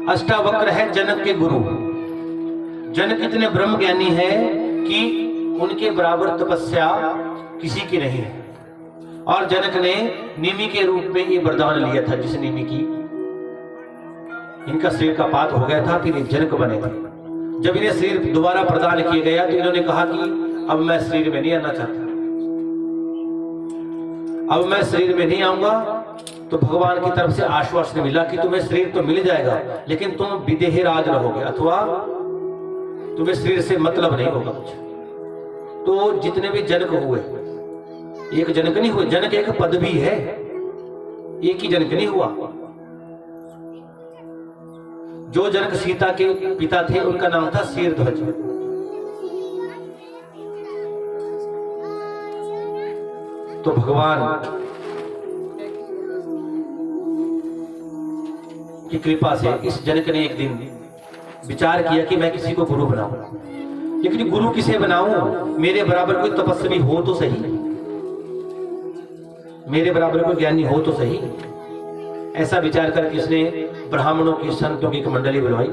अष्टावक्र है जनक के गुरु। जनक इतने ब्रह्म ज्ञानी है कि उनके बराबर तपस्या किसी की नहीं है। और जनक ने निमि के रूप में ये वरदान लिया था, जिस निमि की इनका शरीर का पात हो गया था, फिर जनक बने थे। जब इन्हें शरीर दोबारा प्रदान किया गया तो इन्होंने कहा कि अब मैं शरीर में नहीं आना चाहता, अब मैं शरीर में नहीं आऊंगा। तो भगवान की तरफ से आश्वासन मिला कि तुम्हें शरीर तो मिल जाएगा, लेकिन तुम विदेहराज रहोगे, अथवा तुम्हें शरीर से मतलब नहीं होगा कुछ। तो जितने भी जनक हुए, एक जनक नहीं हुए, जनक एक पद भी है, एक ही जनक नहीं हुआ। जो जनक सीता के पिता थे उनका नाम था शीरध्वज। तो भगवान की कृपा से इस जनक ने एक दिन विचार किया कि मैं किसी को गुरु बनाऊं, लेकिन गुरु किसे बनाऊं? मेरे बराबर कोई तपस्वी हो तो सही, मेरे बराबर कोई ज्ञानी हो तो सही। ऐसा विचार करके इसने ब्राह्मणों की, संतों की एक मंडली बुलवाई।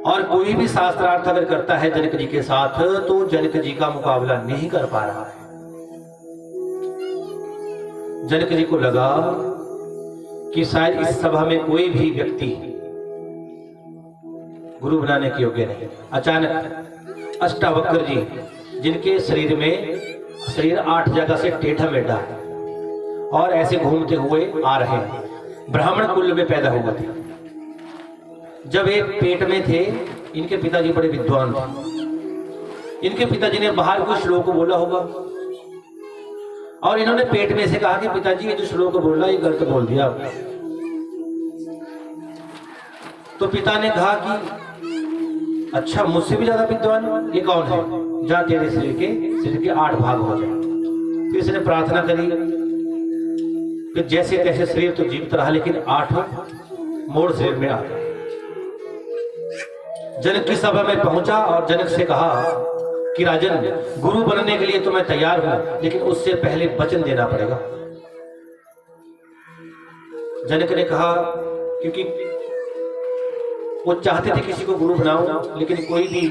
और कोई भी शास्त्रार्थ अगर करता है जनक जी के साथ तो जनक जी का मुकाबला नहीं कर पा रहा है। जनक जी को लगा कि शायद इस सभा में कोई भी व्यक्ति गुरु बनाने के योग्य नहीं। अचानक अष्टावक्र जी, जिनके शरीर में शरीर 8 जगह से टेढ़ा मेढ़ा है और ऐसे घूमते हुए आ रहे हैं, ब्राह्मण कुल में पैदा हुए थे। जब एक पेट में थे, इनके पिताजी बड़े विद्वान थे। इनके पिताजी ने बाहर कोई श्लोक बोला होगा और इन्होंने पेट में से कहा कि पिताजी ये जो श्लोक बोल रहा है ये गलत बोल दिया आपने। तो पिता ने कहा कि अच्छा, मुझसे भी ज्यादा विद्वान ये कौन है? जा तेरे शरीर के 8 भाग हो जाए। फिर इसने प्रार्थना करी, फिर जैसे तैसे शरीर तो जीवित रहा, लेकिन 8 मोड़ शरीर में आ गया। जनक की सभा में पहुंचा और जनक से कहा कि राजन, गुरु बनने के लिए तो मैं तैयार हूं, लेकिन उससे पहले वचन देना पड़ेगा। जनक ने कहा, क्योंकि वो चाहते थे किसी को गुरु बनाऊं, लेकिन कोई भी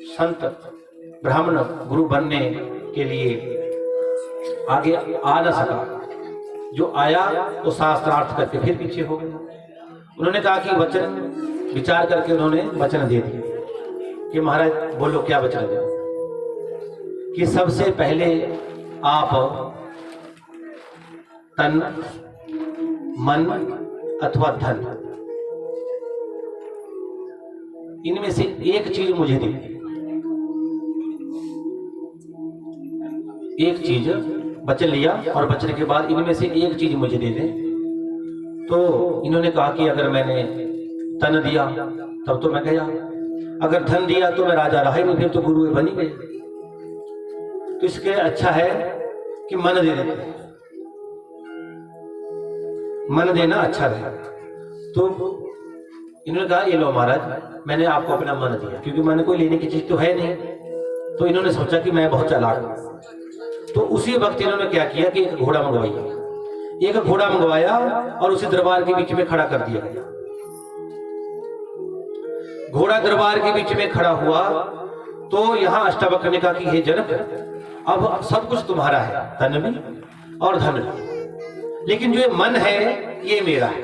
संत ब्राह्मण गुरु बनने के लिए आगे आ ना सका। जो आया तो शास्त्रार्थ करके फिर पीछे हो गया। उन्होंने कहा कि वचन, विचार करके उन्होंने वचन दे दिया कि महाराज बोलो क्या वचन दे? कि सबसे पहले आप तन, मन अथवा धन, इनमें से एक चीज मुझे दे। एक चीज वचन लिया और वचन के बाद इनमें से एक चीज मुझे दे दे। तो इन्होंने कहा कि अगर मैंने तन दिया तब तो मैं गया, अगर धन दिया तो मैं राजा रहा ही नहीं, फिर तो गुरु बन ही गए। तो इसके अच्छा है कि मन दे देते, मन देना अच्छा रहे। तो इन्होंने कहा ये लो महाराज, मैंने आपको अपना मन दिया, क्योंकि मन कोई लेने की चीज तो है नहीं। तो इन्होंने सोचा कि मैं बहुत चालाक हूं। तो उसी वक्त इन्होंने क्या किया कि एक घोड़ा मंगवाई, एक घोड़ा मंगवाया और उसे दरबार के बीच में खड़ा कर दिया गया। घोड़ा दरबार के बीच में खड़ा हुआ तो यहाँ अष्टावक्र ने कहा कि हे जनक, अब सब कुछ तुम्हारा है, तन भी और धन भी, लेकिन जो ये मन है ये मेरा है।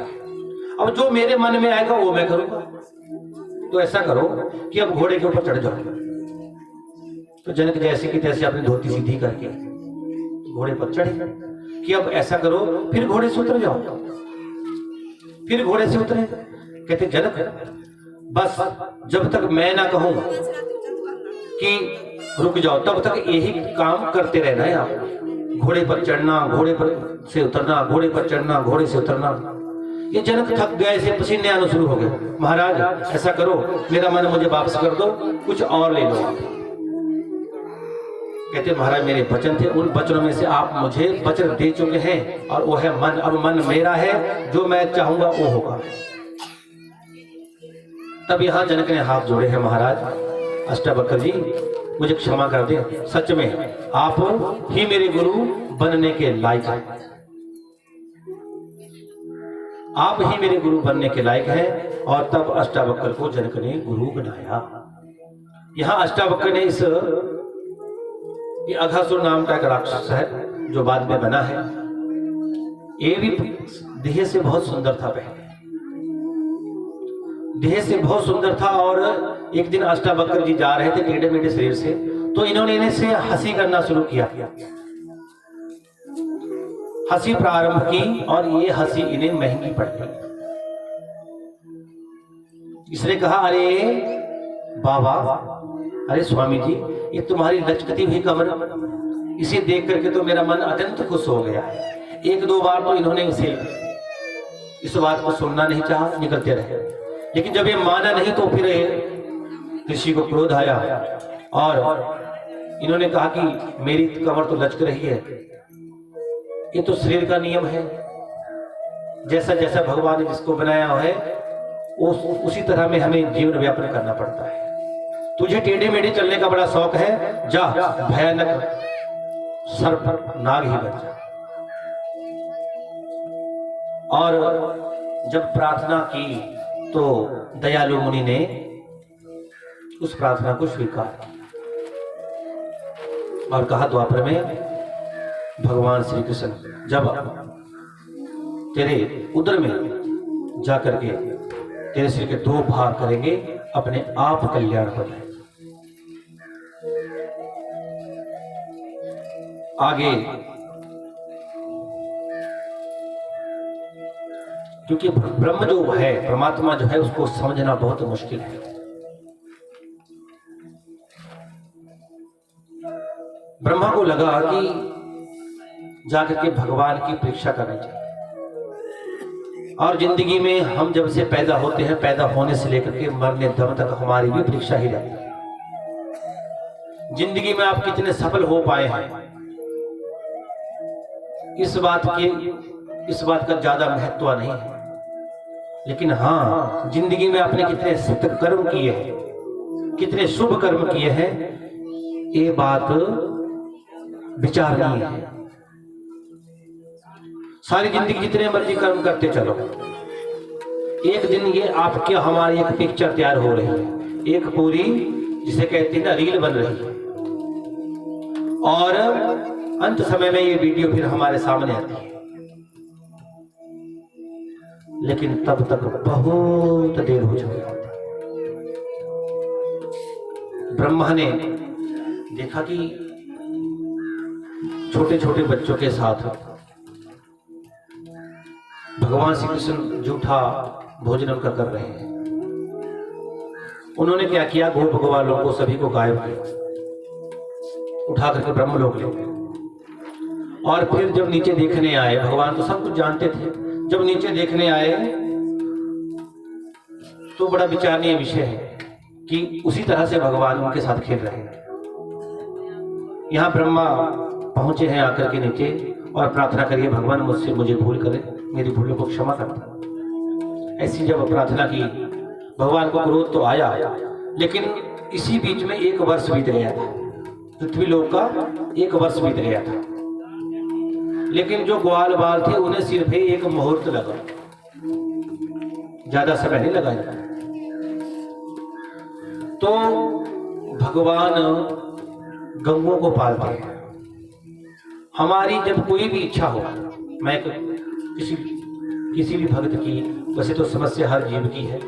अब जो मेरे मन में आएगा वो मैं करूंगा। तो ऐसा करो कि अब घोड़े के ऊपर चढ़ जाओ। तो जनक जैसे कि तैसे अपनी धोती सीधी करके घोड़े पर चढ़े कि अब ऐसा करो, फिर घोड़े से उतर जाओ। फिर घोड़े से उतरे, कहते जनक बस जब तक मैं ना कहूं कि रुक जाओ तब तक यही काम करते रहना है। आप घोड़े पर चढ़ना, घोड़े पर से उतरना, घोड़े पर चढ़ना, घोड़े से उतरना। ये जनक थक गए, से पसीने आना शुरू हो गए। महाराज ऐसा करो, मेरा मन मुझे वापस कर दो, कुछ और ले लो। कहते महाराज मेरे वचन थे, उन वचनों में से आप मुझे वचन दे चुके हैं और वो है मन। अब मन मेरा है, जो मैं चाहूंगा वो होगा। तब यहां जनक ने हाथ जोड़े हैं, महाराज अष्टावक्र जी मुझे क्षमा कर दें, सच में आप ही मेरे गुरु बनने के लायक हैं। आप ही मेरे गुरु बनने के लायक हैं। और तब अष्टावक्र को जनक ने गुरु बनाया। यहाँ अष्टावक्र ने ये अघासुर नाम का एक राक्षस है जो बाद में बना है। ये भी देह से बहुत सुंदर था, पहले देह से बहुत सुंदर था। और एक दिन अष्टावक्र जी जा रहे थे टेढ़े मेढ़े शरीर से, तो इन्होंने इनसे हंसी करना शुरू किया। हंसी प्रारंभ की और ये हंसी इन्हें महंगी पड़ गई। इसने कहा, अरे बाबा, अरे स्वामी जी, ये तुम्हारी लचकती हुई कमर, इसे देख करके तो मेरा मन अत्यंत खुश हो गया है। एक दो बार तो इन्होंने इसे इस बात को सुनना नहीं चाहा, निकलते रहे। लेकिन जब ये माना नहीं तो फिर ऋषि को क्रोध आया और इन्होंने कहा कि मेरी कमर तो लचक रही है, ये तो शरीर का नियम है, जैसा जैसा भगवान ने जिसको बनाया है उसी तरह में हमें जीवन व्यापन करना पड़ता है। तुझे टेढ़े मेढ़े चलने का बड़ा शौक है, जा भयानक सर्प नाग ही बन जा। और जब प्रार्थना की तो दयालु मुनि ने उस प्रार्थना को स्वीकार किया और कहा, द्वापर में भगवान श्री कृष्ण जब तेरे उदर में जाकर के तेरे सिर के 2 भाग करेंगे, अपने आप कल्याण हो जाए। आगे क्योंकि ब्रह्म जो है, परमात्मा जो है, उसको समझना बहुत मुश्किल है। ब्रह्मा को लगा कि जाकर के भगवान की परीक्षा करनी चाहिए। और जिंदगी में हम जब से पैदा होते हैं, पैदा होने से लेकर के मरने दम तक हमारी भी परीक्षा ही रहती है। जिंदगी में आप कितने सफल हो पाए हैं, इस बात का ज्यादा महत्व नहीं है। लेकिन हाँ, जिंदगी में आपने कितने सत्कर्म किए हैं, कितने शुभ कर्म किए हैं, ये बात विचारनीय है। सारी जिंदगी जितने मर्जी कर्म करते चलो, एक दिन ये आपके हमारी एक पिक्चर तैयार हो रही है, एक पूरी जिसे कहते हैं ना रील बन रही है। और अंत समय में ये वीडियो फिर हमारे सामने आती है। लेकिन तब तक बहुत देर हो चुकी होती। ब्रह्मा ने देखा कि छोटे छोटे बच्चों के साथ भगवान श्री कृष्ण जूठा भोजन उनका कर रहे हैं। उन्होंने क्या किया, गोप ग्वालों को सभी को गायब किया, उठा करके ब्रह्मलोक ले गए। और फिर जब नीचे देखने आए, भगवान तो सब कुछ जानते थे, जब नीचे देखने आए तो बड़ा विचारणीय विषय है कि उसी तरह से भगवान उनके साथ खेल रहे हैं। यहाँ ब्रह्मा पहुंचे हैं आकर के नीचे और प्रार्थना करिए, भगवान मुझे भूल करे, मेरी भूलों को क्षमा करना। ऐसी जब प्रार्थना की, भगवान को क्रोध तो आया, लेकिन इसी बीच में 1 वर्ष बीत गया था, पृथ्वी लोक का 1 वर्ष बीत गया था। लेकिन जो ग्वाल बाल थे उन्हें सिर्फ 1 मुहूर्त लगा, ज्यादा समय नहीं लगा। तो भगवान गौओं को पालते हैं। हमारी जब कोई भी इच्छा हो, मैं किसी भी भक्त की, वैसे तो समस्या हर जीव की है,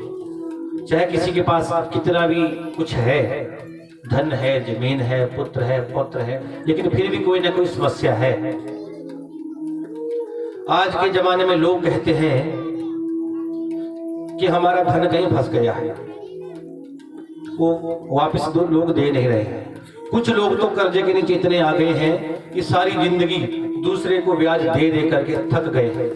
चाहे किसी के पास कितना भी कुछ है, धन है, जमीन है, पुत्र है, पौत्र है, लेकिन फिर भी कोई ना कोई समस्या है। आज के जमाने में लोग कहते हैं कि हमारा धन कहीं फंस गया है, वो वापस लोग दे नहीं रहे हैं। कुछ लोग तो कर्जे के नीचे इतने आ गए हैं कि सारी जिंदगी दूसरे को ब्याज दे दे करके थक गए हैं।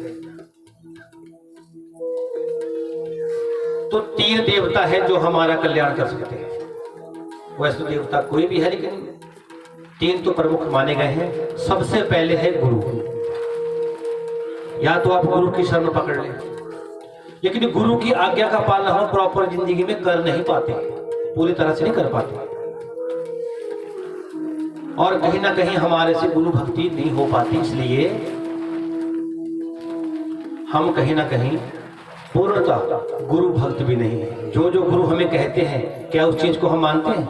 तो 3 देवता है जो हमारा कल्याण कर सकते हैं। वैसे देवता कोई भी है, लेकिन 3 तो प्रमुख माने गए हैं। सबसे पहले है गुरु। या तो आप गुरु की शरण पकड़ लें, लेकिन गुरु की आज्ञा का पालन हम प्रॉपर जिंदगी में कर नहीं पाते, पूरी तरह से नहीं कर पाते, और कहीं ना कहीं हमारे से गुरु भक्ति नहीं हो पाती। इसलिए हम कहीं ना कहीं पूर्णतः गुरु भक्त भी नहीं है। जो जो गुरु हमें कहते हैं, क्या उस चीज को हम मानते हैं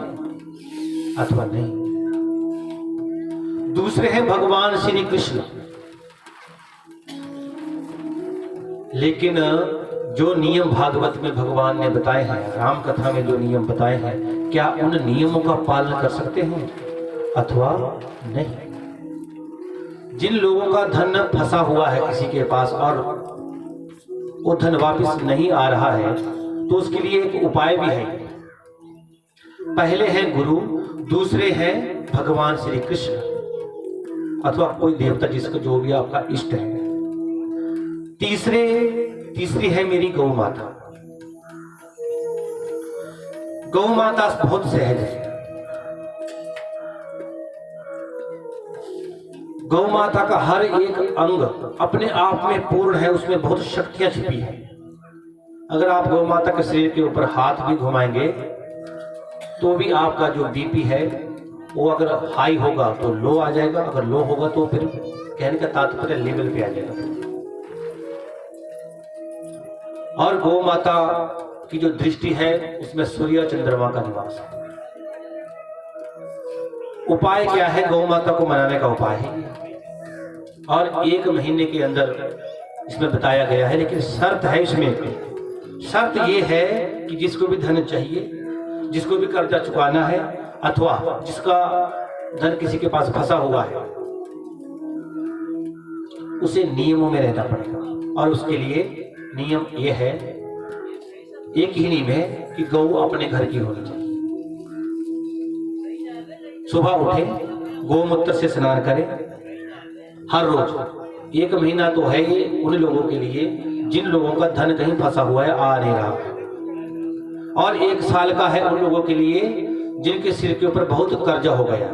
अथवा नहीं। दूसरे हैं भगवान श्री कृष्ण। लेकिन जो नियम भागवत में भगवान ने बताए हैं, राम कथा में जो नियम बताए हैं, क्या उन नियमों का पालन कर सकते हैं अथवा नहीं। जिन लोगों का धन फंसा हुआ है किसी के पास और वो धन वापस नहीं आ रहा है, तो उसके लिए एक उपाय भी है। पहले है गुरु, दूसरे हैं भगवान श्री कृष्ण अथवा कोई देवता जिसको जो भी आपका इष्ट है। तीसरी है मेरी गौ माता। गौ माता बहुत सहज है। गौ माता का हर एक अंग अपने आप में पूर्ण है, उसमें बहुत शक्तियां छिपी है। अगर आप गौ माता के शरीर के ऊपर हाथ भी घुमाएंगे तो भी आपका जो बीपी है वो अगर हाई होगा तो लो आ जाएगा, अगर लो होगा तो फिर कहने का तात्पर्य लेवल पे आ जाएगा। और गौ माता की जो दृष्टि है उसमें सूर्य चंद्रमा का निवास है। उपाय क्या है? गौ माता को मनाने का उपाय है और 1 महीने के अंदर इसमें बताया गया है। लेकिन शर्त है इसमें, शर्त यह है कि जिसको भी धन चाहिए, जिसको भी कर्जा चुकाना है अथवा जिसका धन किसी के पास फंसा हुआ है, उसे नियमों में रहना पड़ेगा। और उसके लिए नियम यह है, एक ही नियम है कि गौ अपने घर की होनी चाहिए। सुबह उठे, गोमूत्र से स्नान करें हर रोज। 1 महीना तो है ये उन लोगों के लिए जिन लोगों का धन कहीं फंसा हुआ है, आ नहीं रहा। और 1 साल का है उन लोगों के लिए जिनके सिर के ऊपर बहुत कर्जा हो गया।